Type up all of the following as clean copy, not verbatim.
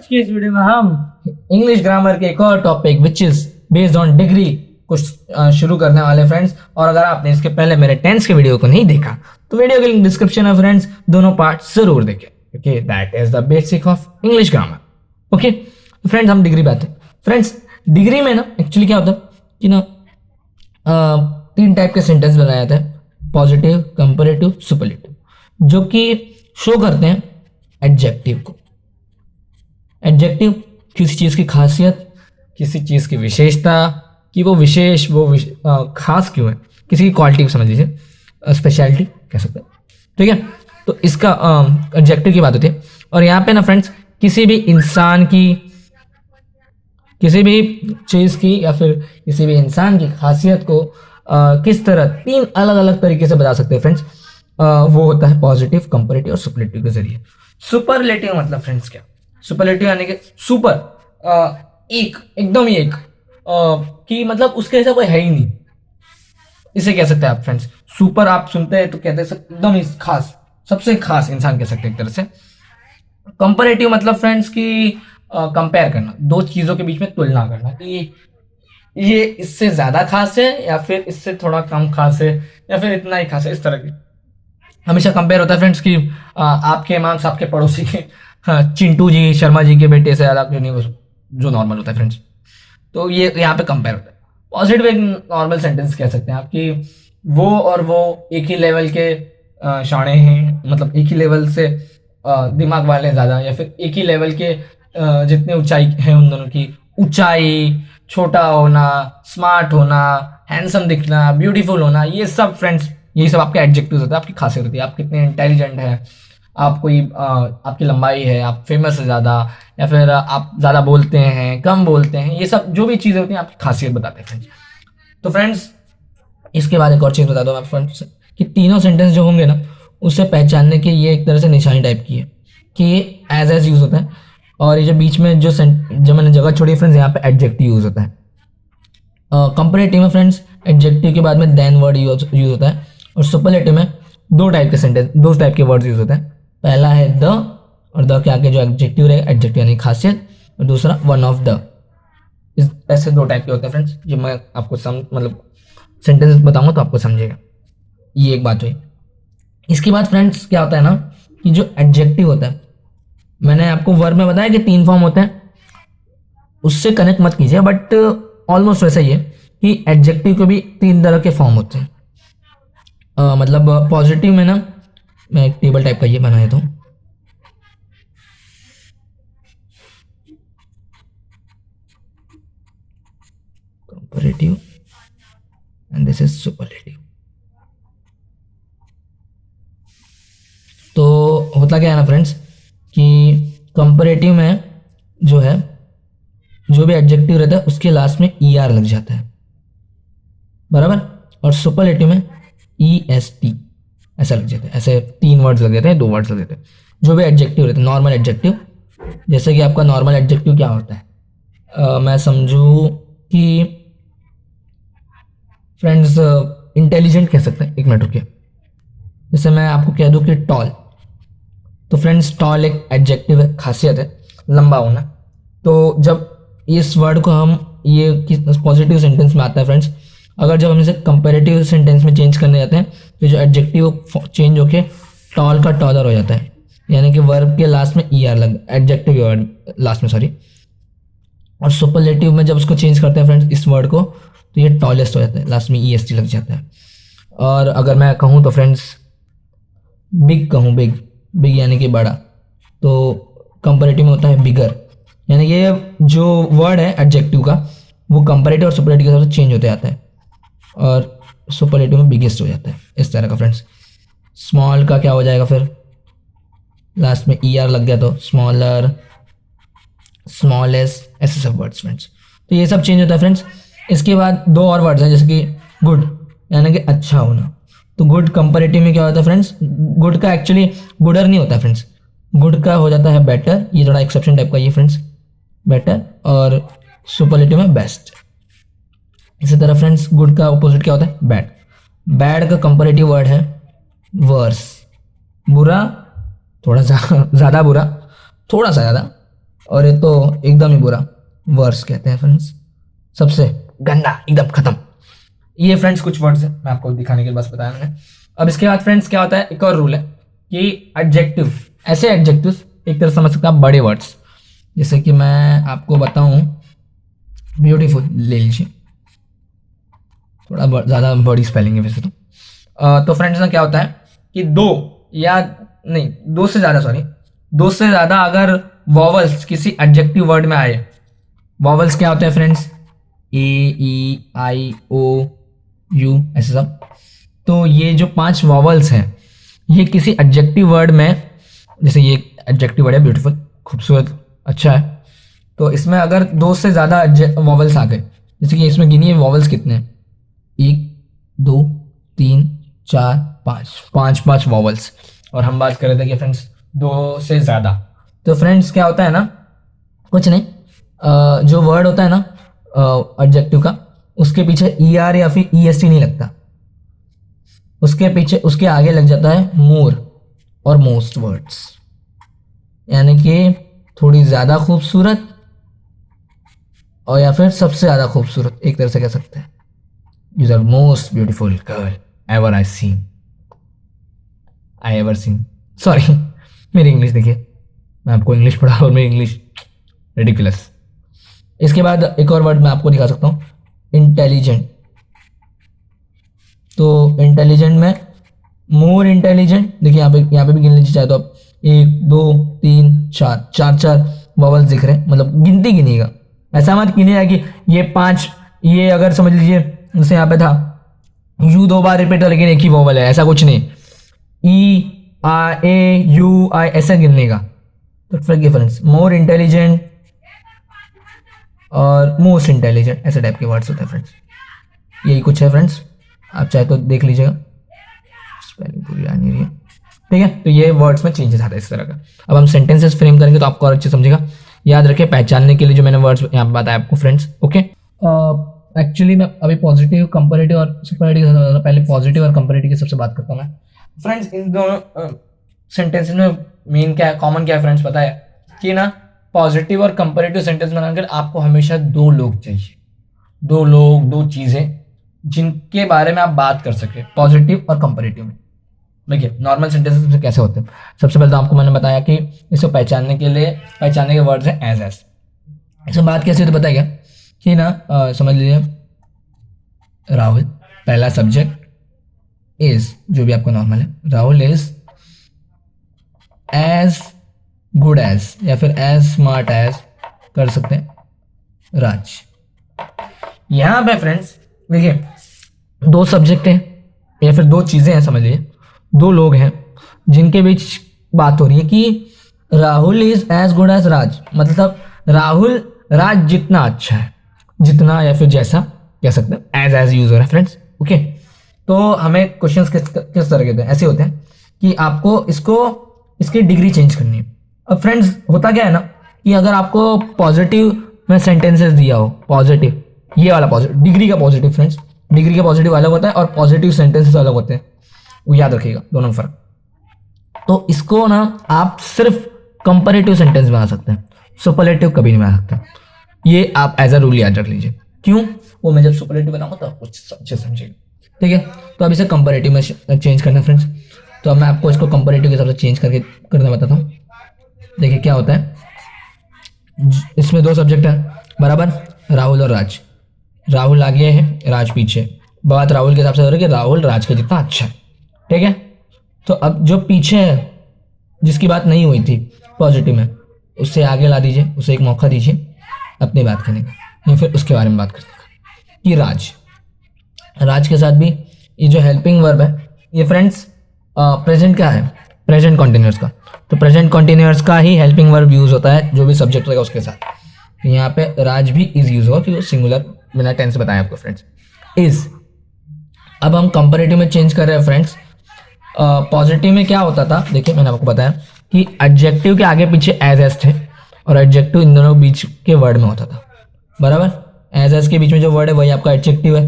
आज की इस वीडियो में हम इंग्लिश ग्रामर के एक और topic which is based on degree कुछ शुरू करने वाले फ्रेंड्स। और अगर आपने इसके पहले मेरे टेंस के वीडियो को नहीं देखा तो वीडियो के लिंक डिस्क्रिप्शन में फ्रेंड्स, दोनों पार्ट जरूर देखें। Okay, that is the basic of English grammar. Okay friends, हम डिग्री बात है फ्रेंड्स। डिग्री में ना एक्चुअली क्या होता है कि ना तीन टाइप के सेंटेंस बनाए जाते हैं, पॉजिटिव, कंपैरेटिव, सुपरलेटिव, जो कि शो करते हैं एडजेक्टिव को। एडजेक्टिव किसी चीज़ की खासियत, किसी चीज़ की विशेषता, कि वो विशेष खास क्यों है, किसी की क्वालिटी को समझ लीजिए, स्पेशलिटी कह सकते हैं। ठीक है, तो इसका एडजेक्टिव की बात होती है। और यहाँ पे ना फ्रेंड्स, किसी भी इंसान की, किसी भी चीज़ की या फिर किसी भी इंसान की खासियत को किस तरह तीन अलग अलग तरीके से बता सकते हैं फ्रेंड्स, वो होता है पॉजिटिव, कंपैरेटिव और सुपरलेटिव के जरिए। सुपरलेटिव मतलब फ्रेंड्स क्या, सुपरलेटिव यानी कि सुपर, एक, एकदम ही एक, कि मतलब उसके जैसा कोई है ही नहीं, इसे कह सकते हैं आप फ्रेंड्स। सुपर आप सुनते हैं तो कहते हैं एकदम ही खास, सबसे खास इंसान कह सकते हैं एक तरह से। कंपैरेटिव मतलब फ्रेंड्स कि कंपेयर करना, दो चीज़ों के बीच में तुलना करना कि ये इससे ज़्यादा खास है या फिर इससे थोड़ा कम खास है या फिर इतना ही खास है, इस तरह की हमेशा कंपेयर होता है फ्रेंड्स कि आपके मार्क्स आपके पड़ोसी के, चिंटू जी, शर्मा जी के बेटे से ज़्यादा नहीं, वो जो नॉर्मल होता है फ्रेंड्स। तो ये यहाँ पे कंपेयर होता है। पॉजिटिव एक नॉर्मल सेंटेंस कह सकते हैं आप कि वो और वो एक ही लेवल के शाणे हैं, मतलब एक ही लेवल से दिमाग वाले ज़्यादा, या फिर एक ही लेवल के जितनी ऊंचाई है उन दोनों की, ऊंचाई, छोटा होना, स्मार्ट होना, हैंडसम दिखना, ब्यूटीफुल होना, ये सब फ्रेंड्स, यही सब आपके एडजेक्टिव्स होते हैं, आपकी खासियत होती है। आप कितने इंटेलिजेंट हैं, आप कोई आपकी लंबाई है, आप फेमस है ज़्यादा, या फिर आप ज़्यादा बोलते हैं, कम बोलते हैं, ये सब जो भी चीज़ें होती हैं आपकी खासियत बताते हैं फ्रेंड्स। तो फ्रेंड्स, इसके बाद एक और चीज़ बता दूँ मैं फ्रेंड्स कि तीनों सेंटेंस जो होंगे ना, उसे पहचानने की ये एक तरह से निशानी टाइप की है कि ये एज यूज़ होता है। और ये जो बीच में जो मैंने जगह छोड़ी फ्रेंड्स, यहाँ पे एडजेक्टिव यूज़ होता है। कंपैरेटिव में फ्रेंड्स एडजेक्टिव के बाद में देन वर्ड यूज़ होता है। और सुपरलेटिव में दो टाइप के वर्ड्स यूज़ होते हैं। पहला है द, और द के आगे जो एडजेक्टिव रहेगा, एडजेक्टिव यानी खासियत, और दूसरा वन ऑफ द। इस ऐसे दो टाइप के होते हैं फ्रेंड्स, जो मैं आपको मतलब सेंटेंस बताऊंगा तो आपको समझेगा। ये एक बात हुई। इसके बाद फ्रेंड्स क्या होता है ना कि जो एडजेक्टिव होता है, मैंने आपको वर्ब में बताया कि तीन फॉर्म होते हैं, उससे कनेक्ट मत कीजिए, बट ऑलमोस्ट वैसा ही है कि एडजेक्टिव के भी तीन तरह के फॉर्म होते हैं। मतलब पॉजिटिव में ना, मैं एक टेबल टाइप का ये बना देता हूँ। Comparative and this is superlative. तो होता क्या है ना फ्रेंड्स कि कंपैरेटिव में जो है, जो भी एडजेक्टिव रहता है उसके लास्ट में ER लग जाता है, बराबर। और सुपरलेटिव में EST ऐसा लग जाता है। ऐसे तीन वर्ड्स लग जाते हैं, दो वर्ड्स लग जाते हैं। जो भी एडजेक्टिव रहते हैं, नॉर्मल एडजेक्टिव, जैसे कि आपका नॉर्मल एडजेक्टिव क्या होता है, मैं समझूँ कि फ्रेंड्स इंटेलिजेंट कह सकते हैं। एक मिनट रुकिए, जैसे मैं आपको कह दूँ कि टॉल, तो फ्रेंड्स टॉल एक एडजेक्टिव है, खासियत है, लंबा होना। तो जब इस वर्ड को हम ये पॉजिटिव सेंटेंस में आता है फ्रेंड्स, अगर जब हम इसे कंपैरेटिव सेंटेंस में चेंज करने जाते हैं तो जो एडजेक्टिव चेंज होके टॉल का टॉलर हो जाता है, यानी कि वर्ब के लास्ट में ER लग, एडजेक्टिव वर्ड लास्ट में, सॉरी। और सुपरलेटिव में जब उसको चेंज करते हैं फ्रेंड्स इस वर्ड को, तो ये टॉलेस्ट हो जाता है, लास्ट में EST लग जाता है। और अगर मैं कहूँ तो फ्रेंड्स बिग कहूँ, बिग यानी कि बड़ा, तो कंपैरेटिव में होता है बिगर, यानी ये जो वर्ड है एडजेक्टिव का वो कंपैरेटिव और सुपरलेटिव के हिसाब से चेंज होते आता है, और सुपरलेटिव में बिगेस्ट हो जाता है, इस तरह का फ्रेंड्स। स्मॉल का क्या हो जाएगा, फिर लास्ट में ER लग गया तो स्मॉलर, स्मॉलेस्ट, ऐसे सब वर्ड्स फ्रेंड्स। तो ये सब चेंज होता है फ्रेंड्स। इसके बाद दो और वर्ड्स हैं, जैसे कि गुड यानी कि अच्छा होना। तो गुड कंपैरेटिव में क्या होता है फ्रेंड्स, गुड का एक्चुअली गुडर नहीं होता फ्रेंड्स, गुड का हो जाता है बेटर, ये थोड़ा एक्सेप्शन टाइप का ये फ्रेंड्स, बेटर। और सुपरलेटिव में बेस्ट। इसी तरह फ्रेंड्स गुड का अपोजिट क्या होता है, बैड। बैड का कंपैरेटिव वर्ड है वर्स, बुरा, थोड़ा सा ज़्यादा बुरा, थोड़ा सा ज़्यादा, और ये तो एकदम ही बुरा, वर्स कहते हैं फ्रेंड्स, सबसे गंदा, एकदम खत्म। ये फ्रेंड्स कुछ वर्ड्स हैं, मैं आपको दिखाने के लिए बस बताया मैंने। अब इसके बाद फ्रेंड्स क्या होता है, एक और रूल है कि एडजेक्टिव, ऐसे एडजेक्टिव एक तरह समझ सकते हैं आप बड़े वर्ड्स, जैसे कि मैं आपको बताऊं ब्यूटीफुल ले लीजिए, थोड़ा ज़्यादा बड़ी स्पेलिंग है वैसे तो फ्रेंड्स ना क्या होता है कि दो या नहीं दो से ज़्यादा, सॉरी दो से ज़्यादा अगर वॉवल्स किसी एडजेक्टिव वर्ड में आए, वॉवल्स क्या होते हैं friends, A E I O you ऐसे सब, तो ये जो 5 वॉवल्स हैं ये किसी एडजेक्टिव वर्ड में, जैसे ये एडजेक्टिव वर्ड है ब्यूटीफुल, खूबसूरत, अच्छा है, तो इसमें अगर 2 से ज़्यादा वॉवल्स आ गए, जैसे कि इसमें गिनिए वॉवल्स कितने हैं, 1 2 3 4 5 5 वॉवल्स, और हम बात कर रहे थे कि फ्रेंड्स 2 से ज़्यादा, तो फ्रेंड्स क्या होता है ना, कुछ नहीं, जो वर्ड होता है ना एडजेक्टिव का, उसके पीछे ई आर या फिर ई एस टी नहीं लगता, उसके पीछे उसके आगे लग जाता है मोर और मोस्ट वर्ड्स, यानी कि थोड़ी ज़्यादा खूबसूरत और या फिर सबसे ज़्यादा खूबसूरत, एक तरह से कह सकते हैं, you are most beautiful girl ever I ever seen, sorry मेरी इंग्लिश देखिए, मैं आपको इंग्लिश पढ़ा और मेरी इंग्लिश रिडिकुलस। इसके बाद एक और वर्ड मैं आपको दिखा सकता हूँ, इंटेलिजेंट, तो इंटेलिजेंट में मोर इंटेलिजेंट, देखिए यहाँ पे भी गिन लीजिए चाहे तो आप, 1 2 3 4 4 वॉवल्स दिख रहे हैं, मतलब गिनती गिनिएगा, ऐसा मत गिनिएगा कि ये 5, ये अगर समझ लीजिए जैसे यहाँ पे था यू 2 बार रिपीट है लेकिन एक ही वॉवल है, ऐसा कुछ नहीं, ई आई ए यू आई ऐसा गिनने का, तो फ्रेंड्स मोर इंटेलिजेंट और मोस्ट इंटेलिजेंट ऐसे टाइप के वर्ड्स होते हैं फ्रेंड्स, यही कुछ है फ्रेंड्स, आप चाहे तो देख लीजिएगा, स्पेलिंग पूरी आ नहीं रही है, ठीक है, तो ये वर्ड्स में चेंजेस आता है इस तरह का। अब हम सेंटेंसेस फ्रेम करेंगे तो आपको और अच्छे समझेगा, याद रखिए पहचानने के लिए जो मैंने वर्ड्स यहाँ पे बताया आपको फ्रेंड्स, ओके। एक्चुअली मैं अभी पॉजिटिव कंपैरेटिव और सुपरलेटिव, पहले पॉजिटिव और कंपैरेटिव की सबसे बात करता हूँ मैं फ्रेंड्स। इन दोनों सेंटेंसेस में मेन क्या है, कॉमन क्या है फ्रेंड्स, पता है कि ना पॉजिटिव और कंपैरेटिव सेंटेंस बनाकर आपको हमेशा 2 लोग चाहिए, 2 लोग 2 चीज़ें जिनके बारे में आप बात कर सके पॉजिटिव और कंपैरेटिव में। देखिए नॉर्मल सेंटेंसेस में कैसे होते हैं, सबसे पहले तो आपको मैंने बताया कि इसको पहचानने के वर्ड्स हैं एज एस, इसमें बात कैसे होती है पता है क्या कि ना समझ लीजिए राहुल पहला सब्जेक्ट इज, जो भी आपको नॉर्मल है, Rahul is as good as या फिर एज स्मार्ट एज कर सकते हैं राज। यहां पे फ्रेंड्स देखिए 2 सब्जेक्ट हैं या फिर 2 चीजें हैं, समझ लीजिए 2 लोग हैं जिनके बीच बात हो रही है कि Rahul is as good as Raj, मतलब राहुल राज जितना अच्छा है, जितना या फिर जैसा कह सकते हैं, एज यूज हो रहा है फ्रेंड्स, ओके। तो हमें क्वेश्चंस किस तरह के होते हैं, ऐसे होते हैं कि आपको इसकी डिग्री चेंज करनी है। अब फ्रेंड्स होता क्या है ना कि अगर आपको पॉजिटिव में सेंटेंसेस दिया हो, पॉजिटिव, ये वाला पॉजिटिव, डिग्री का पॉजिटिव फ्रेंड्स, डिग्री का पॉजिटिव अलग होता है और पॉजिटिव सेंटेंसेस अलग होते हैं, वो याद रखिएगा दोनों में फर्क। तो इसको ना आप सिर्फ कंपैरेटिव सेंटेंस बना सकते हैं, सुपरलेटिव कभी नहीं बना सकते, ये आप एज अ रूल याद रख लीजिए। क्यों, वो मैं जब सुपरलेटिव बनाऊंगा तो आप कुछ अच्छे समझिएगा, ठीक है। तो अब इसे कंपैरेटिव में चेंज करना है फ्रेंड्स, तो अब मैं आपको इसको कंपैरेटिव के हिसाब से चेंज करके करना बताता हूँ। देखिए क्या होता है, इसमें 2 सब्जेक्ट है बराबर, राहुल और राज, राहुल आगे है राज पीछे, बात राहुल के हिसाब से हो रही है कि राहुल राज के जितना अच्छा है, ठीक है। तो अब जो पीछे है जिसकी बात नहीं हुई थी पॉजिटिव में, उससे आगे ला दीजिए, उसे एक मौका दीजिए अपनी बात करने का या फिर उसके बारे में बात करने का कि राज के साथ भी ये जो हेल्पिंग वर्ब है ये फ्रेंड्स प्रेजेंट क्या है, प्रेजेंट कॉन्टिन्यूअस का, तो प्रेजेंट कॉन्टिन्यूअस का ही हेल्पिंग वर्ब यूज होता है जो भी सब्जेक्ट रहेगा उसके साथ। तो यहाँ पे राज भी इज यूज होगा क्योंकि सिंगुलर बिना टेंस बताया आपको फ्रेंड्स, इज। अब हम कंपैरेटिव में चेंज कर रहे हैं फ्रेंड्स, पॉजिटिव में क्या होता था, देखिए मैंने आपको बताया कि एडजेक्टिव के आगे पीछे एज एस थे और एडजेक्टिव इन दोनों बीच के वर्ड में होता था बराबर, एज एस के बीच में जो वर्ड है वही आपका एडजेक्टिव है,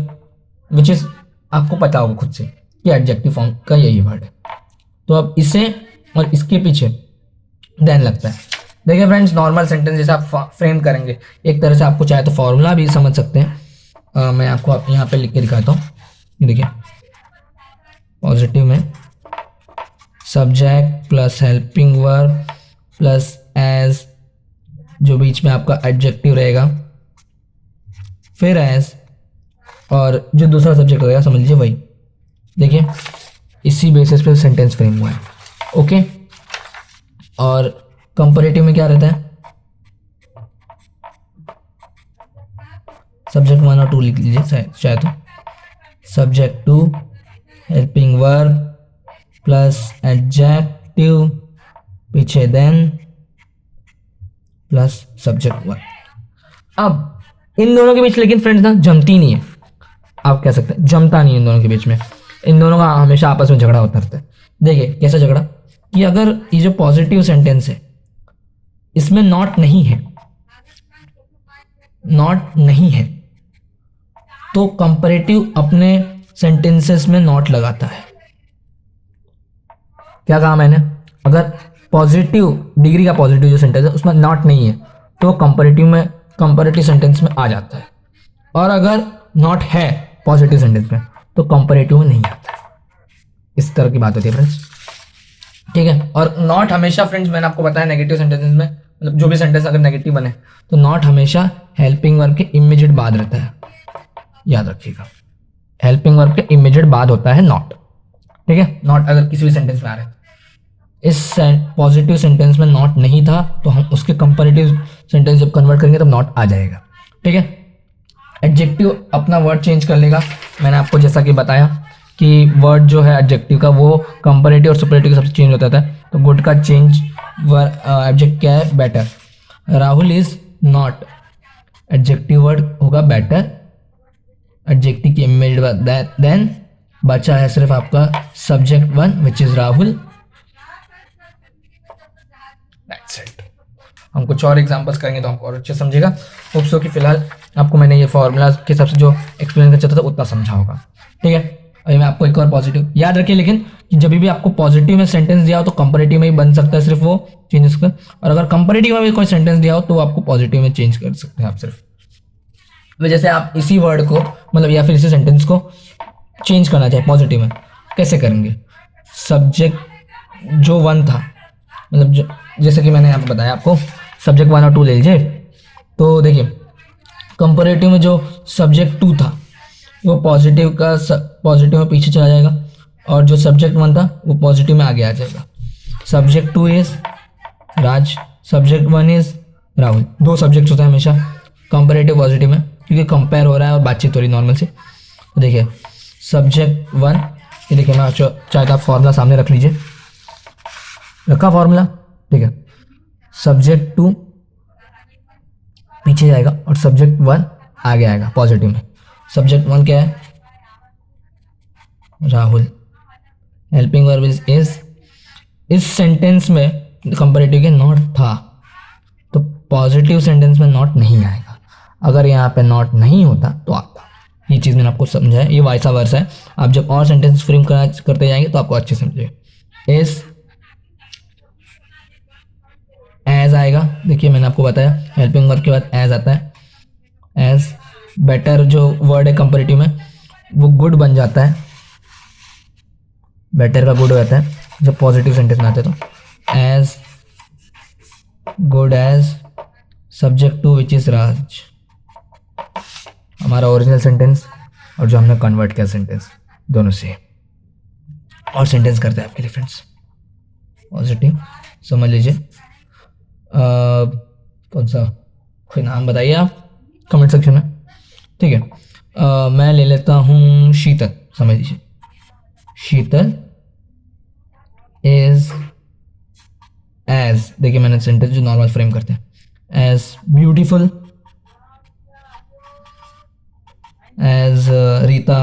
विच इज आपको पता होगा खुद से कि एडजेक्टिव फॉर्म का यही वर्ड है। तो अब इसे और इसके पीछे देन लगता है, देखिए फ्रेंड्स, नॉर्मल सेंटेंस जैसे आप फ्रेम करेंगे, एक तरह से आपको चाहे तो फॉर्मूला भी समझ सकते हैं। मैं आपको यहाँ पे लिख के दिखाता हूँ। देखिए, पॉजिटिव में subject plus helping verb plus as, जो बीच में आपका एडजेक्टिव रहेगा, फिर एज, और जो दूसरा सब्जेक्ट रहेगा समझ लीजिए वही। देखिए, इसी बेसिस पे सेंटेंस फ्रेम हुआ है। ओके, और कंपैरेटिव में क्या रहता है, सब्जेक्ट 1 और 2 लिख लीजिए चाहे तो, subject 2 helping verb plus adjective, पीछे देन प्लस सब्जेक्ट 1। अब इन दोनों के बीच लेकिन फ्रेंड्स ना जमती नहीं है, आप कह सकते हैं जमता नहीं है इन दोनों के बीच में। इन दोनों का हमेशा आपस में झगड़ा होता रहता है। देखिए कैसा झगड़ा, कि अगर ये जो पॉजिटिव सेंटेंस है इसमें नॉट नहीं है, नॉट नहीं है, तो कंपैरेटिव अपने सेंटेंसेस में नॉट लगाता है। क्या कहा मैंने, अगर पॉजिटिव डिग्री का पॉजिटिव जो सेंटेंस है उसमें नॉट नहीं है तो कंपैरेटिव में, कंपैरेटिव सेंटेंस में आ जाता है, और अगर नॉट है पॉजिटिव सेंटेंस में तो कंपैरेटिव में नहीं आता है। इस तरह की बात होती है फ्रेंड्स, ठीक है। और नॉट हमेशा फ्रेंड्स, मैंने आपको बताया नेगेटिव सेंटेंसेस में, मतलब जो भी सेंटेंस अगर नेगेटिव बने तो नॉट हमेशा हेल्पिंग वर्ब के इमीडिएट बाद रहता है, याद रखिएगा। हेल्पिंग वर्ब के इमीडिएट बाद होता है नॉट, ठीक है। नॉट अगर किसी भी सेंटेंस में आ रहा है, इस पॉजिटिव सेंटेंस में नॉट नहीं था तो हम उसके कंपैरेटिव सेंटेंस जब कन्वर्ट करेंगे तब नॉट आ जाएगा, ठीक है। एडजेक्टिव अपना वर्ड चेंज कर लेगा। मैंने आपको जैसा कि बताया कि वर्ड जो है एडजेक्टिव का वो कंपैरेटिव और सुपरलेटिव के सबसे चेंज होता था। तो गुड का चेंज एडजेक्ट क्या है, better. Rahul is not, adjective word होगा बेटर, एडजेक्टिव की इमेज देन बचा है सिर्फ आपका subject 1 which is Rahul. That's it. हम कुछ और एग्जांपल्स करेंगे तो हमको और अच्छे समझेगा। होप सो कि फिलहाल आपको मैंने ये फॉर्मूला के हिसाब से जो एक्सप्लेन करना चाहता था उतना समझा होगा, ठीक है। अभी मैं आपको एक और पॉजिटिव याद रखिए, लेकिन कि जब भी आपको पॉजिटिव में सेंटेंस दिया हो तो कंपैरेटिव में ही बन सकता है सिर्फ वो चेंजेस कर, और अगर कंपैरेटिव में भी कोई सेंटेंस दिया हो तो आपको पॉजिटिव में चेंज कर सकते हैं आप सिर्फ। तो जैसे आप इसी वर्ड को मतलब या फिर इसी सेंटेंस को चेंज करना चाहे पॉजिटिव में, कैसे करेंगे। सब्जेक्ट जो 1 था, मतलब जैसे कि मैंने यहाँ पे बताया आपको, सब्जेक्ट 1 और 2 ले लीजिए। तो देखिए कंपैरेटिव में जो सब्जेक्ट 2 था वो पॉजिटिव का पॉजिटिव में पीछे चला जाएगा, और जो सब्जेक्ट 1 था वो पॉजिटिव में आगे आ जाएगा। Subject 2 is Raj, subject 1 is Rahul. 2 subject होता है हमेशा कंपैरेटिव पॉजिटिव में, क्योंकि कंपेयर हो रहा है और बातचीत हो रही नॉर्मल से। तो देखिए सब्जेक्ट 1, ये देखिए मैं चाहे तो आप फॉर्मूला सामने रख लीजिए, रखा फॉर्मूला, ठीक है। सब्जेक्ट 2 पीछे जाएगा और सब्जेक्ट 1 आगे आएगा पॉजिटिव में। सब्जेक्ट 1 क्या है, राहुल, हेल्पिंग वर्ब इज। इस सेंटेंस में कंपैरेटिव के नॉट था तो पॉजिटिव सेंटेंस में नॉट नहीं आएगा, अगर यहाँ पे नॉट नहीं होता तो आता। ये चीज़ मैंने आपको समझाया, ये वाइसा वर्सा है। आप जब और सेंटेंस फ्रेम करते जाएंगे तो आपको अच्छे समझेगा। इज एज आएगा, देखिए मैंने आपको बताया हेल्पिंग वर्ब के बाद एज आता है। एज बेटर जो वर्ड है कंपैरेटिव में वो गुड बन जाता है, बेटर का गुड हो जाता है जब पॉजिटिव सेंटेंस में आते हैं। तो as good as subject 2 which is Raj, हमारा ओरिजिनल सेंटेंस और जो हमने कन्वर्ट किया सेंटेंस दोनों से। और सेंटेंस करते हैं आपके लिए फ्रेंड्स पॉजिटिव, समझ लीजिए। कौन सा, कोई नाम बताइए आप कमेंट सेक्शन में, ठीक है। मैं ले लेता हूँ शीतल, समझ लीजिए। शीतल इज एज, देखिए मैंने सेंटेंस जो नॉर्मल फ्रेम करते हैं, as beautiful, as Rita,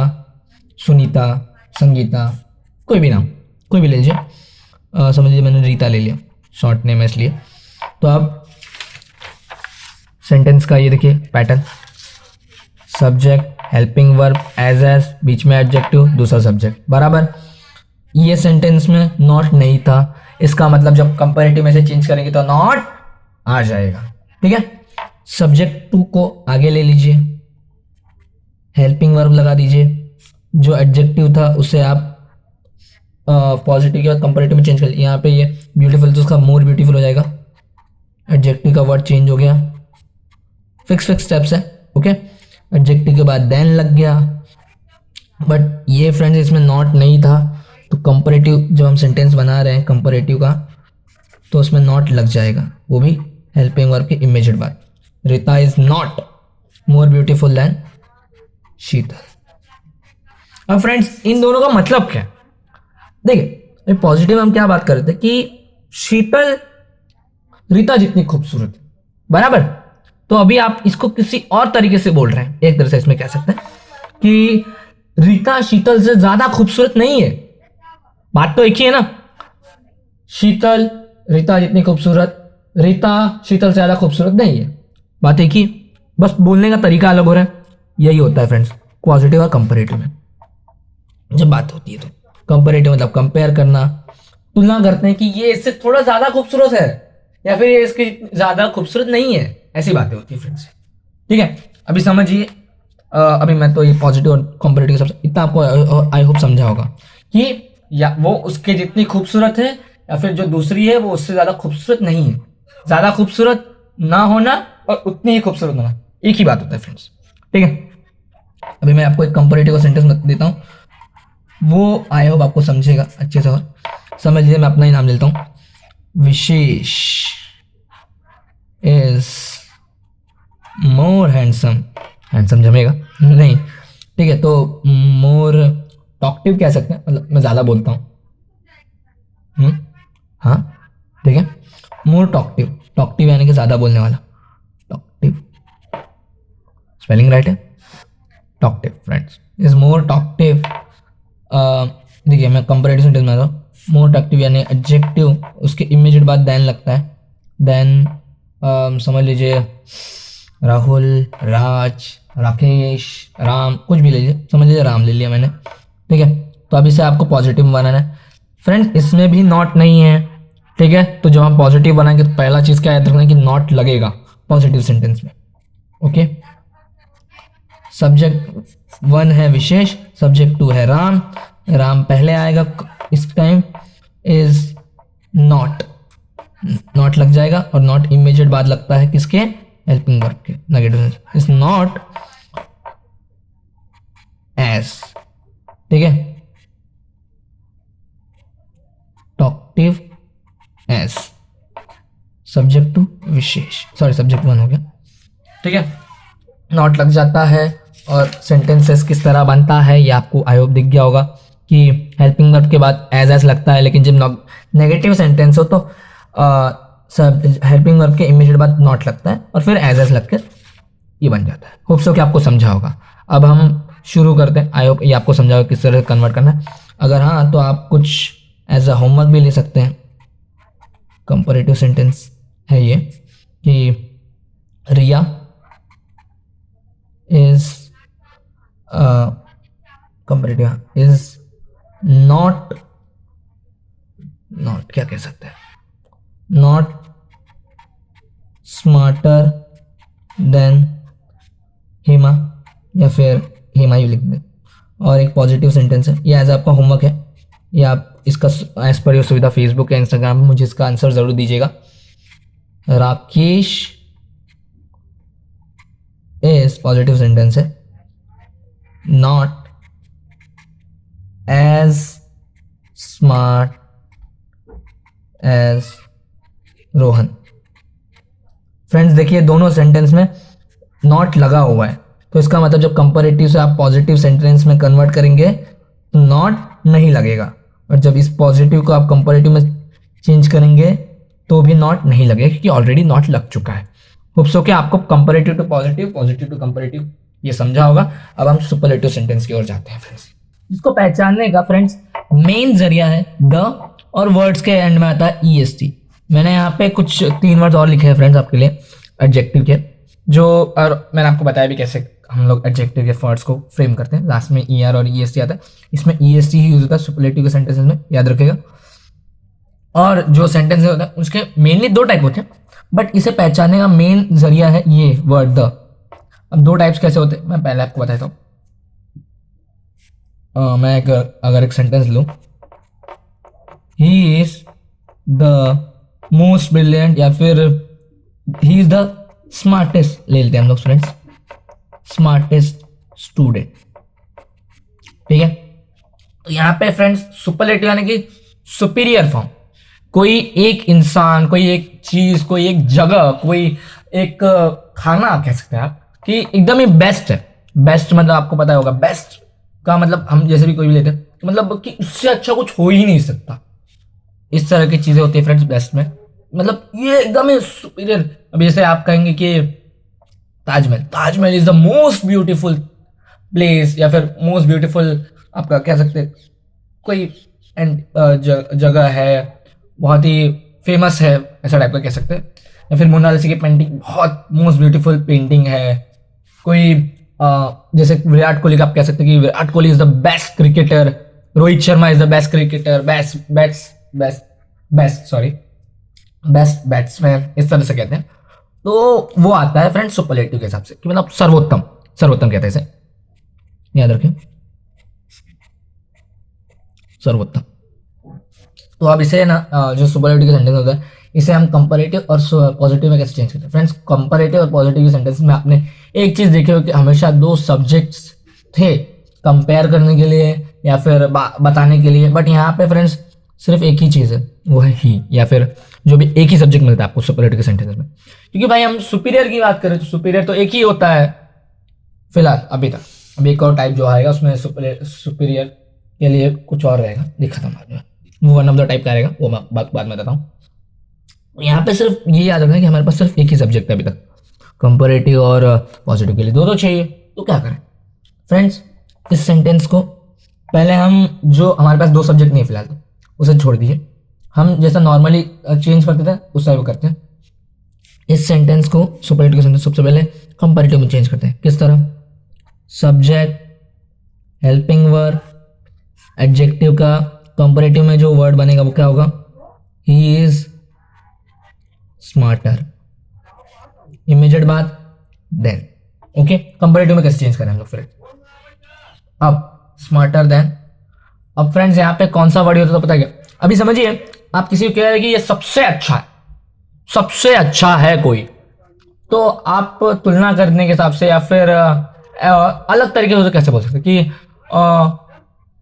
Sunita, Sangeeta, कोई भी नाम, कोई भी ले लीजिए। समझ लीजिए मैंने रीता ले लिया, शॉर्ट नेम है इसलिए। तो अब सेंटेंस का ये देखिए pattern, subject, helping verb, as, बीच में एडजेक्टिव, दूसरा सब्जेक्ट, बराबर। ये सेंटेंस में नॉट नहीं था, इसका मतलब जब कंपैरेटिव में से चेंज करेंगे तो नॉट आ जाएगा। ठीक है, सब्जेक्ट टू को आगे ले लीजिए, हेल्पिंग वर्ब लगा दीजिए, जो एडजेक्टिव था उसे आप पॉजिटिव के बाद कंपैरेटिव में चेंज कर लीजिए। यहाँ पे ये ब्यूटीफुल तो उसका मोर ब्यूटीफुल हो जाएगा, एडजेक्टिव का वर्ड चेंज हो गया। फिक्स स्टेप्स है। ओके, एडजेक्टिव के बाद देन लग गया, बट ये फ्रेंड्स इसमें नॉट नहीं था, तो कंपैरेटिव जब हम सेंटेंस बना रहे हैं कंपैरेटिव का, तो उसमें नॉट लग जाएगा, वो भी हेल्पिंग वर्ब के इमीडिएट बाद। Rita is not more beautiful than Sheetal. अब फ्रेंड्स इन दोनों का मतलब क्या है? देखिए पॉजिटिव हम क्या बात कर रहे थे कि शीतल रीता जितनी खूबसूरत है, बराबर। तो अभी आप इसको किसी और तरीके से बोल रहे हैं, एक तरह से इसमें कह सकते हैं कि रीता शीतल से ज्यादा खूबसूरत नहीं है। बात तो एक ही है ना, शीतल रीता जितनी खूबसूरत, रीता शीतल से ज्यादा खूबसूरत नहीं है, बात एक ही, बस बोलने का तरीका अलग हो रहा है। यही होता है फ्रेंड्स पॉजिटिव और कंपैरेटिव में जब बात होती है। तो कंपैरेटिव मतलब कंपेयर करना, तुलना करते हैं कि ये इससे थोड़ा ज्यादा खूबसूरत है या फिर ये इसकी ज्यादा खूबसूरत नहीं है, ऐसी बातें होती है फ्रेंड्स। ठीक है, अभी समझिए, अभी मैं तो ये पॉजिटिव और कंपैरेटिव सबसे इतना आपको आई होप समझा होगा कि या वो उसके जितनी खूबसूरत है या फिर जो दूसरी है वो उससे ज्यादा खूबसूरत नहीं है। ज्यादा खूबसूरत ना होना और उतनी ही खूबसूरत होना एक ही बात होता है फ्रेंड्स। ठीक है, अभी मैं आपको एक कंपैरेटिव का सेंटेंस देता हूँ, वो आई होप आपको समझेगा अच्छे से। और समझ लीजिए, मैं अपना ही नाम लेता हूँ, विशेष इज मोर हैंडसम। हैंडसम जमेगा नहीं, ठीक है, तो मोर टॉकटिव कह सकते हैं, मतलब मैं ज़्यादा बोलता हूँ। हाँ ठीक है, मोर टॉकटिव, टॉकटिव यानी कि ज़्यादा बोलने वाला, टॉकटिव स्पेलिंग राइट है, talkative friends is more talkative. देखिए मैं कंपैरेटिव सेंटेंस में आता हूँ, मोर टॉकटिव यानी एडजेक्टिव उसके इमीडिएट बाद देन लगता है, देन समझ लीजिए राहुल, राज, राकेश, राम, कुछ भी ले लीजिए, समझ लीजिए राम ले लिया मैंने। ठीक है, तो अभी से आपको पॉजिटिव बनाना है फ्रेंड्स, इसमें भी नॉट नहीं है। ठीक है, तो जब हम पॉजिटिव बनाएंगे तो पहला चीज़ क्या याद रखना है कि नॉट लगेगा पॉजिटिव सेंटेंस में। ओके, सब्जेक्ट 1 है विशेष, सब्जेक्ट 2 है राम, राम पहले आएगा इस टाइम, इज नॉट, नॉट लग जाएगा, और नॉट इमीडिएट बाद लगता है किसके, हेल्पिंग वर्ब के, नेगेटिव, इज नॉट एज। ठीक है, टॉकटिव एज, सब्जेक्ट 2 विशेष, सॉरी सब्जेक्ट 1 हो गया। ठीक है, नॉट लग जाता है, और सेंटेंसेस किस तरह बनता है ये आपको आई होप दिख गया होगा कि हेल्पिंग वर्ब के बाद एज लगता है, लेकिन जब नेगेटिव सेंटेंस हो तो सब हेल्पिंग वर्ब के इमीडिएट बाद नॉट लगता है और फिर एज लगकर ये बन जाता है। होप सो कि आपको समझा होगा। अब हम शुरू करते हैं, आई होप ये आपको समझा होगा किस तरह से कन्वर्ट करना है। अगर हाँ तो आप कुछ एज अ होमवर्क भी ले सकते हैं। कंपैरेटिव सेंटेंस है ये कि रिया इज कंपैरेटिव इज नॉट क्या कह सकते हैं, नॉट स्मार्टर देन हेमा, या फिर हेमा ही लिख दें। और एक पॉजिटिव सेंटेंस है, ये एज आपका होमवर्क है, ये आप इसका एज पर योर सुविधा फेसबुक या इंस्टाग्राम पे मुझे इसका आंसर ज़रूर दीजिएगा। राकेश इज पॉजिटिव सेंटेंस है, not as smart as Rohan. Friends देखिए दोनों सेंटेंस में नॉट लगा हुआ है, तो इसका मतलब जब कंपैरेटिव से आप पॉजिटिव सेंटेंस में कन्वर्ट करेंगे तो नॉट नहीं लगेगा, और जब इस पॉजिटिव को आप कंपैरेटिव में चेंज करेंगे तो भी नॉट नहीं लगेगा, क्योंकि ऑलरेडी नॉट लग चुका है। होप्स हो कि आपको comparative to positive, positive to comparative ये समझा होगा। अब हम सुपरलेटिव सेंटेंस की ओर जाते हैं फ्रेंड्स। इसको पहचानने का फ्रेंड्स मेन जरिया है द, और वर्ड्स के एंड में आता है EST। मैंने यहाँ पे कुछ 3 वर्ड और लिखे हैं फ्रेंड्स आपके लिए एडजेक्टिव के, जो और मैंने आपको बताया भी कैसे हम लोग एडजेक्टिव के वर्ड्स को फ्रेम करते हैं। लास्ट में ER और EST आता है, इसमें EST ही यूज होता है सुपरलेटिव के सेंटेंसेस में, याद रखिएगा। और जो सेंटेंस होता है उसके मेनली 2 टाइप होते हैं। बट इसे पहचानने का मेन जरिया है ये वर्ड द। अब दो टाइप्स कैसे होते हैं मैं पहले आपको बताता हूँ। मैं अगर एक सेंटेंस लूँ, he is the most brilliant या फिर ही इज द स्मार्टेस्ट ले लेते हैं हम लोग फ्रेंड्स, स्मार्टेस्ट स्टूडेंट, ठीक है। तो यहाँ पे फ्रेंड्स सुपरलेटिव यानी कि सुपीरियर फॉर्म, कोई एक इंसान, कोई एक चीज, कोई एक जगह, कोई एक खाना कह सकते हैं आप कि एकदम ही बेस्ट है। बेस्ट मतलब आपको पता होगा, बेस्ट का मतलब हम जैसे भी कोई भी लेते हैं तो मतलब कि उससे अच्छा कुछ हो ही नहीं सकता। इस तरह की चीजें होती है फ्रेंड्स बेस्ट में, मतलब ये एकदम ही सुपीरियर। अब जैसे आप कहेंगे कि Taj Mahal, Taj Mahal is the most beautiful place या फिर मोस्ट ब्यूटीफुल आपका कह सकते हैं कोई जगह है, बहुत ही फेमस है, ऐसा टाइप का कह सकते हैं। या फिर मोनालिसा की पेंटिंग बहुत मोस्ट ब्यूटीफुल पेंटिंग है। कोई जैसे विराट कोहली का आप कह सकते हैं कि Virat Kohli is the best cricketer, Rohit Sharma is the best cricketer, best batsman, इस तरह से कहते हैं। तो वो आता है फ्रेंड्स सुपरलेटिव के हिसाब से कि मतलब सर्वोत्तम, सर्वोत्तम कहते हैं इसे, याद रखें सर्वोत्तम। तो अब इसे ना जो सुपरलेटिव का सेंटेंस होता है इसे हम कंपैरेटिव और पॉजिटिव में कैसे चेंज करते हैं फ्रेंड्स। कंपैरेटिव और पॉजिटिव के सेंटेंस में आपने एक चीज देखी हो कि हमेशा दो सब्जेक्ट्स थे कंपेयर करने के लिए या फिर बताने के लिए, बट यहाँ पे फ्रेंड्स सिर्फ एक ही चीज है, वो है ही, या फिर जो भी एक ही सब्जेक्ट मिलता है आपको सुपरलेटिव के सेंटेंस में। क्योंकि भाई हम सुपीरियर की बात करें तो सुपीरियर तो एक ही होता है फिलहाल अभी तक। अब एक और टाइप जो आएगा उसमें सुपीरियर के लिए कुछ और रहेगा, दिखा था बाद, वो वन ऑफ द टाइप का रहेगा, वो मैं बाद में बताता हूँ। यहाँ पे सिर्फ ये याद रखना कि हमारे पास सिर्फ एक ही सब्जेक्ट है अभी तक, कंपैरेटिव और पॉजिटिव के लिए दो चाहिए। तो क्या करें फ्रेंड्स, इस सेंटेंस को पहले हम जो हमारे पास दो सब्जेक्ट नहीं फिलहाल उसे छोड़ दीजिए, हम जैसा नॉर्मली चेंज करते थे उस टाइप करते हैं। इस सेंटेंस को सुपरलेटिव के सेंटेंस सबसे पहले कंपैरेटिव में चेंज करते हैं। किस तरह, सब्जेक्ट, हेल्पिंग वर्ब, एडजेक्टिव का कंपैरेटिव में जो वर्ड बनेगा वो क्या होगा, ही इज स्मार्टर, इमीडिएट बात देन। ओके, कंपैरेटिव में कैसे चेंज करें हम लोग फ्रेंड। अब स्मार्टर देन, अब फ्रेंड्स यहाँ पे कौन सा वर्ड होता है तो पता क्या, अभी समझिए आप किसी को कह रहे हैं कि ये सबसे अच्छा है, सबसे अच्छा है कोई, तो आप तुलना करने के हिसाब से या फिर अलग तरीके से कैसे बोल सकते कि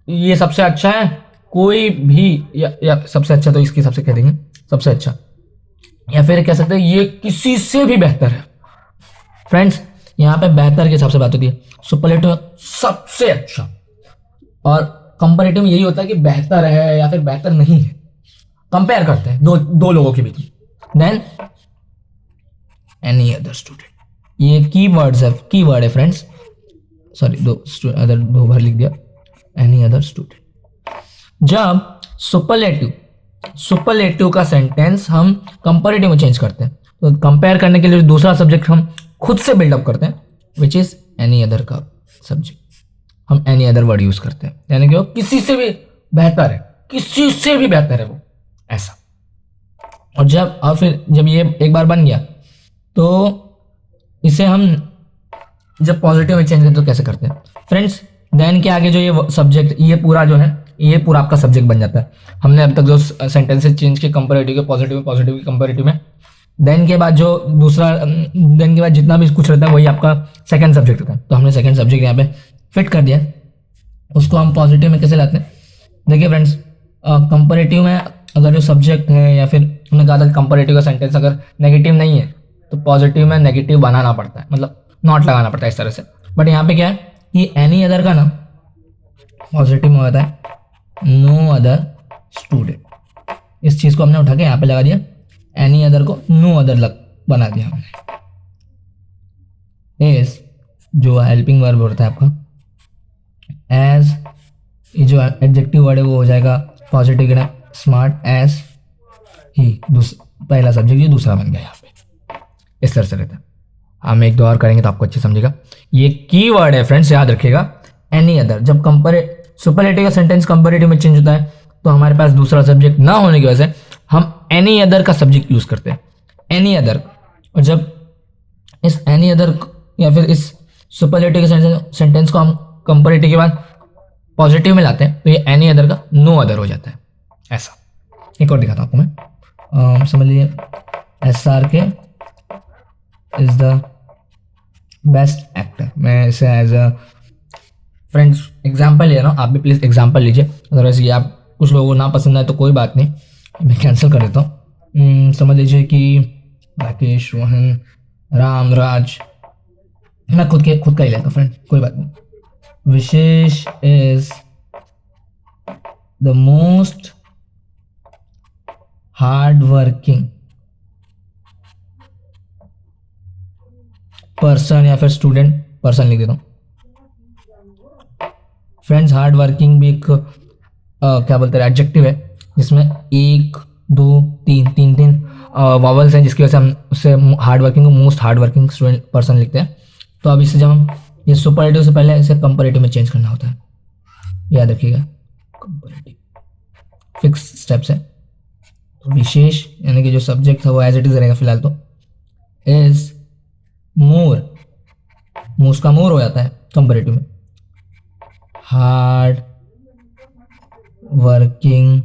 ये सबसे अच्छा है कोई भी, या सबसे अच्छा तो इसके हिसाब से कह देंगे सबसे अच्छा, या फिर कह सकते हैं ये किसी से भी बेहतर है। फ्रेंड्स यहाँ पे बेहतर के हिसाब से बात होती है, सुपरलेटिव सबसे अच्छा, और कंपैरेटिव में यही होता है कि बेहतर है या फिर बेहतर नहीं है, कंपेयर करते हैं दो लोगों के बीच। देन एनी अदर स्टूडेंट, ये की वर्ड है फ्रेंड्स, सॉरी दो बार लिख दिया, एनी अदर स्टूडेंट। जब सुपरलेटिव का सेंटेंस हम कंपैरेटिव में चेंज करते हैं तो कंपेयर करने के लिए दूसरा सब्जेक्ट हम खुद से बिल्डअप करते हैं, विच इज एनी अदर का सब्जेक्ट, हम एनी अदर वर्ड यूज करते हैं, यानी कि वो किसी से भी बेहतर है, किसी से भी बेहतर है वो, ऐसा। और फिर जब ये एक बार बन गया तो इसे हम जब पॉजिटिव में चेंज करते तो कैसे करते हैं फ्रेंड्स। देन के आगे जो ये सब्जेक्ट, ये पूरा जो है ये पूरा आपका सब्जेक्ट बन जाता है। हमने अब तक जो सेंटेंसेस चेंज किए कंपैरेटिव के पॉजिटिव के कंपैरेटिव में, देन के बाद जो दूसरा, देन के बाद जितना भी कुछ रहता है वही आपका सेकंड सब्जेक्ट होता है। तो हमने सेकंड सब्जेक्ट यहाँ पे फिट कर दिया, उसको हम पॉजिटिव में कैसे लाते हैं। देखिए फ्रेंड्स, कंपैरेटिव में अगर जो सब्जेक्ट है या फिर हमने कहा था कंपैरेटिव का सेंटेंस अगर नेगेटिव नहीं है तो पॉजिटिव में नेगेटिव बनाना पड़ता है, मतलब नॉट लगाना पड़ता है इस तरह से। बट यहाँ पे क्या है कि एनी अदर का ना पॉजिटिव में होता है नो अदर स्टूडेंट, इस चीज को हमने उठा के यहाँ पे लगा दिया, एनी अदर को नो अदर बना दिया हमने। एज जो हेल्पिंग वर्ब होता है आपका, एज ये जो एडजेक्टिव वर्ड है वो हो जाएगा पॉजिटिव के ना स्मार्ट, एज ही पहला सब्जेक्ट, ये दूसरा बन गया यहाँ पे, इस तरह से रहता है। हम एक दो और करेंगे तो आपको अच्छे समझेगा। ये की वर्ड है फ्रेंड्स, याद रखिएगा एनी अदर। जब सुपरलेटिव का सेंटेंस कंपैरेटिव में चेंज होता है तो हमारे पास दूसरा सब्जेक्ट ना होने की वजह से हम एनी अदर का सब्जेक्ट यूज करते हैं। एनी अदर, और जब इस एनी अदर या फिर इस सुपरलेटिव के सेंटेंस को हम कंपैरेटिव के बाद पॉजिटिव में लाते हैं तो ये एनी अदर का नो अदर हो जाता है। ऐसा एक और दिखाता हूँ आपको मैं। समझ लीजिए SRK is the best actor. मैं इसे एज अ फ्रेंड्स एग्जाम्पल ले रहा हूँ, आप भी प्लीज़ एग्जाम्पल लीजिए। अदरवाइज ये आप कुछ लोगों को ना पसंद आए तो कोई बात नहीं, मैं कैंसिल कर देता हूँ। समझ लीजिए कि राकेश, रोहन, राम, राज, मैं खुद का ही लेता हूँ फ्रेंड, कोई बात नहीं। Vishesh is the most hard working person, या फिर स्टूडेंट, पर्सन लिख देता हूँ फ्रेंड्स। हार्ड वर्किंग भी एक क्या बोलते हैं एडजेक्टिव है, जिसमें 1 2 3 वॉवल्स हैं, जिसकी वजह से हम उससे हार्ड वर्किंग को most hard working student person लिखते हैं। तो अब इससे जब हम ये सुपरलेटिव से पहले इसे कंपैरेटिव में चेंज करना होता है, याद रखिएगा। कंपैरेटिव फिक्स स्टेप्स है। तो विशेष यानी कि जो सब्जेक्ट था वो एज इट इज रहेगा फिलहाल। तो इज मोर, मोस्ट का मोर हो जाता है कंपैरेटिव में। हार्ड वर्किंग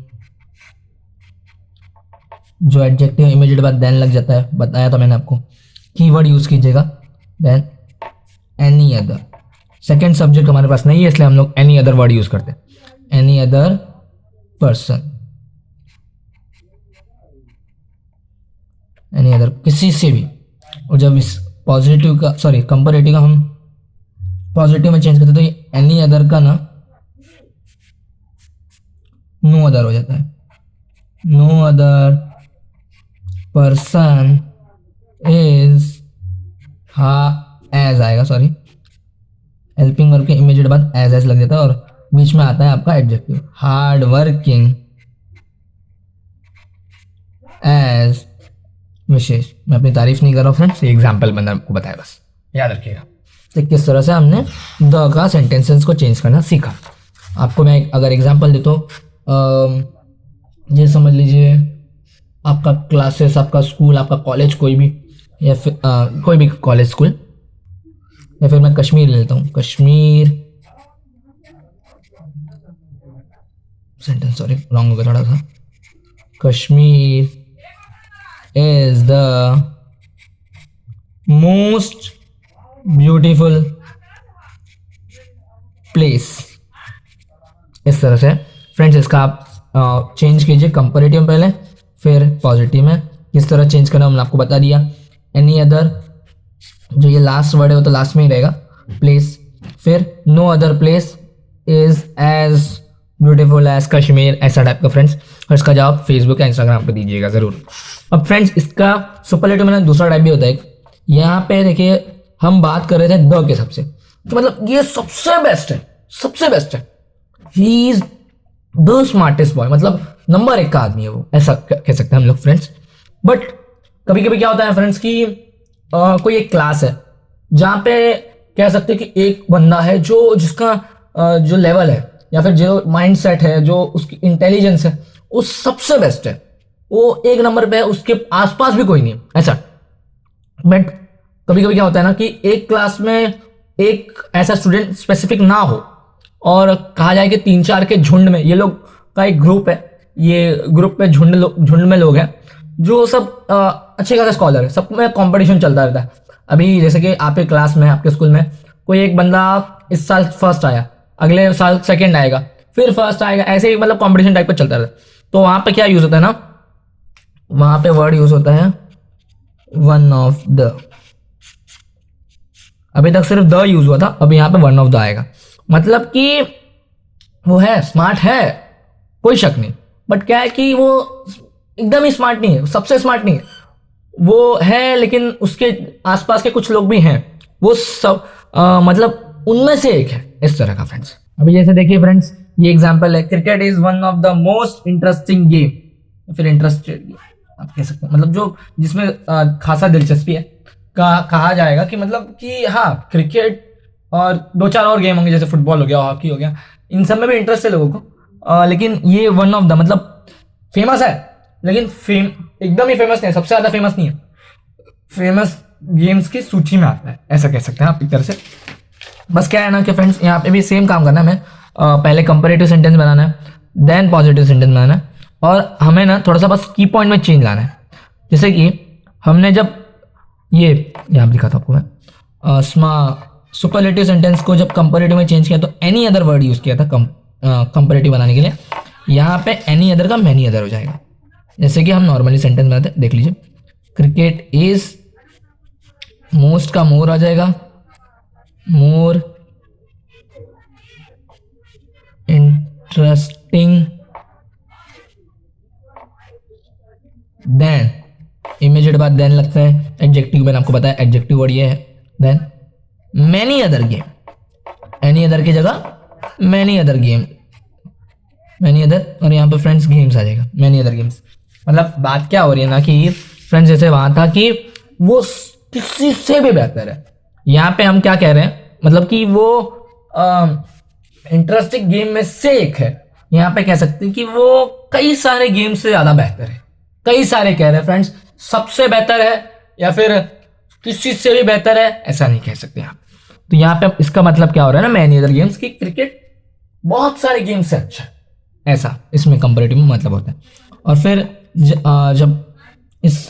जो एडजेक्टिव इमीडिएट बाद देन लग जाता है, बताया था मैंने आपको। कीवर्ड यूज कीजिएगा then any other. Second subject हमारे पास नहीं है इसलिए हम लोग एनी अदर वर्ड यूज करते हैं। Any other person, any other किसी से भी। और जब इस पॉजिटिव का कंपैरेटिव का हम पॉजिटिव में चेंज करते हैं तो ये एनी अदर का ना नो अदर हो जाता है। No other person is as आएगा, हेल्पिंग वर्ब के इमीडिएट बाद एज लग जाता है और बीच में आता है आपका एडजेक्टिव हार्ड वर्किंग एज विशेष। मैं अपनी तारीफ नहीं कर रहा हूँ फ्रेंड्स, ये एग्जाम्पल मैंने आपको बताया, बस याद रखिएगा। तो किस तरह से हमने द का सेंटेंसेस को चेंज करना सीखा। आपको मैं अगर एग्जाम्पल दे तो ये समझ लीजिए आपका क्लासेस, आपका स्कूल, आपका कॉलेज, कोई भी, या फिर कोई भी कॉलेज स्कूल, या फिर मैं कश्मीर ले लेता हूँ। कश्मीर सेंटेंस रॉन्ग हो गया थोड़ा सा। Kashmir is the most beautiful place. इस तरह से फ्रेंड्स इसका आप चेंज कीजिए कंपैरेटिव में पहले, फिर पॉजिटिव में। किस तरह चेंज करना हमने आपको बता दिया। एनी अदर, जो ये लास्ट वर्ड है वो तो लास्ट में ही रहेगा, प्लेस। फिर no other place is as beautiful as Kashmir, ऐसा टाइप का फ्रेंड्स। और इसका जवाब फेसबुक या इंस्टाग्राम पे दीजिएगा ज़रूर। अब फ्रेंड्स इसका सुपरलेटिव में दूसरा टाइप भी होता है। यहाँ पे देखिए हम बात कर रहे थे द के सबसे, तो मतलब ये सबसे बेस्ट है, सबसे बेस्ट है। He is the smartest boy, मतलब नंबर 1 का आदमी है वो, ऐसा कह सकते हैं हम लोग फ्रेंड्स। बट कभी कभी क्या होता है फ्रेंड्स कि कोई एक क्लास है जहाँ पे कह सकते हैं कि एक बंदा है जो जिसका जो लेवल है या फिर जो माइंड सेट है, जो उसकी इंटेलिजेंस है, वो सबसे बेस्ट है, वो 1 नंबर पे है, उसके आसपास भी कोई नहीं है ऐसा। बट कभी कभी क्या होता है ना कि एक क्लास में एक ऐसा स्टूडेंट स्पेसिफिक ना हो और कहा जाए कि 3-4 के झुंड में, ये लोग का एक ग्रुप है, ये ग्रुप में झुंड में लोग हैं जो सब अच्छे खासे स्कॉलर है, सब में कंपटीशन चलता रहता है। अभी जैसे कि आपके क्लास में, आपके स्कूल में कोई एक बंदा इस साल फर्स्ट आया, अगले साल सेकंड आएगा, फिर फर्स्ट आएगा, ऐसे ही मतलब कंपटीशन टाइप का चलता रहता है। तो वहाँ पे क्या यूज होता है ना, वहाँ पे वर्ड यूज होता है वन ऑफ द। अभी तक सिर्फ द यूज हुआ था, अभी यहाँ पे वन ऑफ द आएगा, मतलब कि वो है स्मार्ट है, कोई शक नहीं। बट क्या है कि वो एकदम ही स्मार्ट नहीं है, सबसे स्मार्ट नहीं है, वो है लेकिन उसके आसपास के कुछ लोग भी हैं, वो सब मतलब उनमें से एक है, इस तरह का फ्रेंड्स। अभी जैसे देखिए फ्रेंड्स, ये एग्जांपल है, cricket is one of the most interesting game, फिर इंटरेस्टेड आप कह सकते हैं, मतलब जो जिसमें खासा दिलचस्पी है। कहा जाएगा कि मतलब कि हाँ क्रिकेट और 2-4 और गेम होंगे, जैसे फुटबॉल हो गया, हॉकी हो गया, इन सब में भी इंटरेस्ट है लोगों को, लेकिन ये वन ऑफ द मतलब फेमस है, लेकिन एकदम ही फेमस नहीं है, सबसे ज़्यादा फेमस नहीं है, फेमस गेम्स की सूची में आता है, ऐसा कह सकते हैं आप एक तरह से। बस क्या है ना कि फ्रेंड्स यहाँ पे भी सेम काम करना है हमें, पहले कंपैरेटिव सेंटेंस बनाना है, देन पॉजिटिव सेंटेंस बनाना है, और हमें ना थोड़ा सा बस की पॉइंट में चेंज लाना है। जैसे कि हमने जब ये यहाँ लिखा था आपको मैं, सुपरलेटिव सेंटेंस को जब कंपैरेटिव में चेंज किया तो एनी अदर वर्ड यूज़ किया था कंपैरेटिव बनाने के लिए। यहाँ पे एनी अदर का मैनी अदर हो जाएगा। जैसे कि हम नॉर्मली सेंटेंस बनाते हैं, देख लीजिए, क्रिकेट इज, मोस्ट का मोर आ जाएगा, मोर इंटरेस्टिंग देन, इमीडिएट बाद देन लगता है, एडजेक्टिव मैंने आपको बताया एडजेक्टिव वर्ड ये है। Then many other game, any other की जगह many other game, many other, और यहाँ पे फ्रेंड्स गेम्स आ जाएगा, मैनी अदर गेम्स। मतलब बात क्या हो रही है ना कि फ्रेंड्स जैसे वहां था कि वो किसी से भी बेहतर है, यहाँ पे हम क्या कह रहे हैं, मतलब कि वो इंटरेस्टिंग गेम में से एक है। यहाँ पे कह सकते हैं कि वो कई सारे गेम से ज्यादा बेहतर है। कई सारे कह रहे हैं फ्रेंड्स, सबसे बेहतर है या फिर किसी से भी बेहतर है, ऐसा नहीं कह सकते आप। तो यहाँ पे इसका मतलब क्या हो रहा है ना, मैनी अदर गेम्स की क्रिकेट बहुत सारे गेम से अच्छा है, ऐसा इसमें कंपैरेटिव में मतलब होता है। और फिर जब इस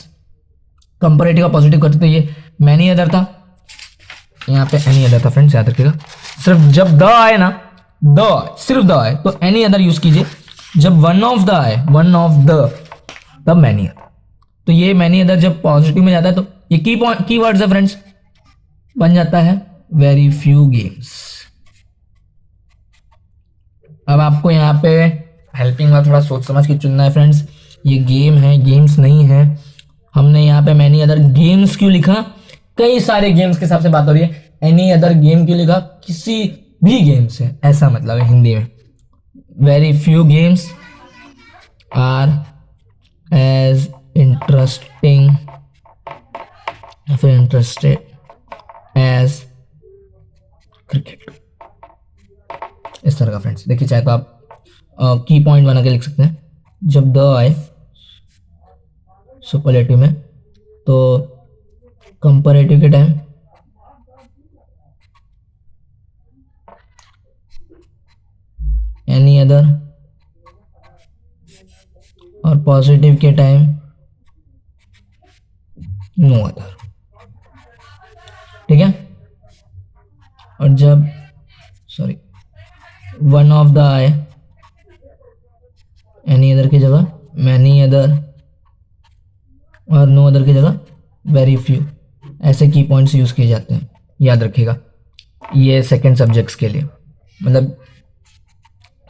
कंपैरेटिव का पॉजिटिव करते तो ये मैनी अदर था, यहाँ पे एनी अदर था फ्रेंड्स, याद रखिएगा। सिर्फ जब द आए ना, द सिर्फ द आए तो एनी अदर यूज कीजिए, जब वन ऑफ द आए, वन ऑफ द, तब मैनी अदर। तो ये मैनी अदर जब पॉजिटिव में जाता है तो ये की वर्ड्स है फ्रेंड्स, बन जाता है वेरी फ्यू गेम्स। अब आपको यहाँ पे हेल्पिंग वाला थोड़ा सोच समझ के चुनना है फ्रेंड्स। ये गेम है, गेम्स नहीं है। हमने यहाँ पे मैनी अदर गेम्स क्यों लिखा, कई सारे गेम्स के हिसाब से बात हो रही है। एनी अदर गेम क्यों लिखा, किसी भी गेम से, ऐसा मतलब है हिंदी में। Very few games are as interesting या फिर इंटरेस्टेड एज क्रिकेट, इस तरह का फ्रेंड्स। देखिए चाहे तो आप की पॉइंट बना के लिख सकते हैं। जब द आए सुपरलेटिव में तो कंपैरेटिव के टाइम एनी अदर, और पॉजिटिव के टाइम नो अदर, ठीक है। और जब वन ऑफ द आए, एनी अदर की जगह मैनी अदर, और नो अदर की जगह वेरी फ्यू, ऐसे की पॉइंट्स यूज किए जाते हैं, याद रखिएगा। ये सेकंड सब्जेक्ट्स के लिए, मतलब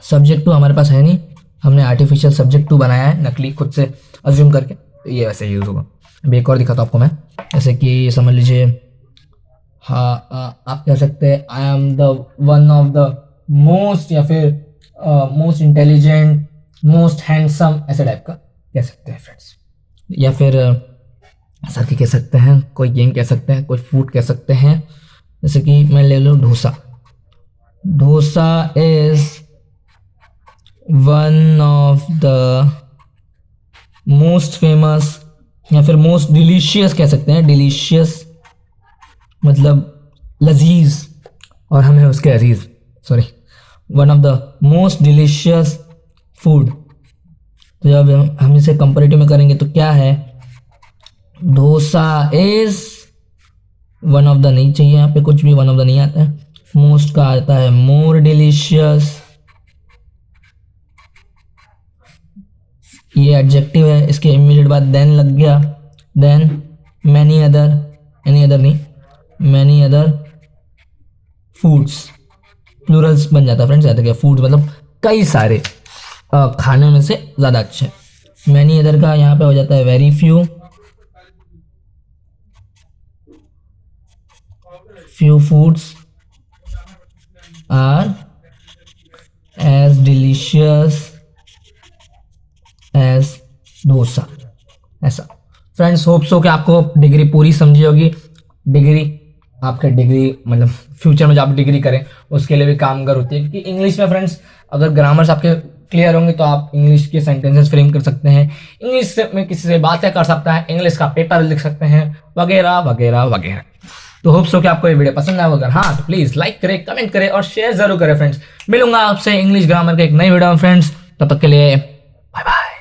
सब्जेक्ट टू हमारे पास है नहीं, हमने आर्टिफिशियल सब्जेक्ट टू बनाया है, नकली खुद से अज्यूम करके, तो ये वैसे यूज होगा। अभी एक और दिखाता हूँ आपको मैं, जैसे कि समझ लीजिए, हाँ आप कह सकते हैं I am the one of the most, या फिर मोस्ट इंटेलिजेंट, मोस्ट हैंडसम, ऐसे टाइप का कह सकते हैं फ्रेंड्स। या फिर ऐसा कि कह सकते हैं, कोई गेम कह सकते हैं, कोई फूड कह सकते हैं। जैसे कि मैं ले लूँ dosa, dosa is one of the most famous, या फिर मोस्ट डिलीशियस कह सकते हैं। डिलीशियस मतलब लजीज, और हमें उसके अजीज, sorry, one of the most delicious food. तो जब हम इसे कंपैरेटिव में करेंगे तो क्या है, dosa is one of the, नहीं चाहिए यहाँ पे कुछ भी, वन ऑफ द नहीं आता है, मोस्ट का आता है मोर डिलीशियस, ये एडजेक्टिव है, इसके इमीडिएट बाद देन लग गया, then many other, any other नहीं, मैनी अदर फूड्स, प्लूरल्स बन जाता है फ्रेंड्स, याद रखिए। फूड्स मतलब कई सारे खाने में से ज़्यादा अच्छे। मैनी अदर का यहाँ पे हो जाता है very few, few foods are as delicious as dosa, ऐसा फ्रेंड्स। होप सो कि आपको डिग्री पूरी समझी होगी। डिग्री आपके डिग्री मतलब फ्यूचर में जब आप डिग्री करें उसके लिए भी कामगार होती है, क्योंकि इंग्लिश में फ्रेंड्स अगर ग्रामर्स आपके क्लियर होंगी तो आप इंग्लिश के सेंटेंसेस फ्रेम कर सकते हैं, इंग्लिश में किसी से बातें कर सकता है, इंग्लिश का पेपर लिख सकते हैं, वगैरह वगैरह वगैरह। तो होप सो कि आपको ये वीडियो पसंद आया, अगर हाँ तो प्लीज लाइक करें, कमेंट करें और शेयर जरूर करें फ्रेंड्स। मिलूंगा आपसे इंग्लिश ग्रामर के एक नई वीडियो में फ्रेंड्स, तब तक के लिए बाय बाय।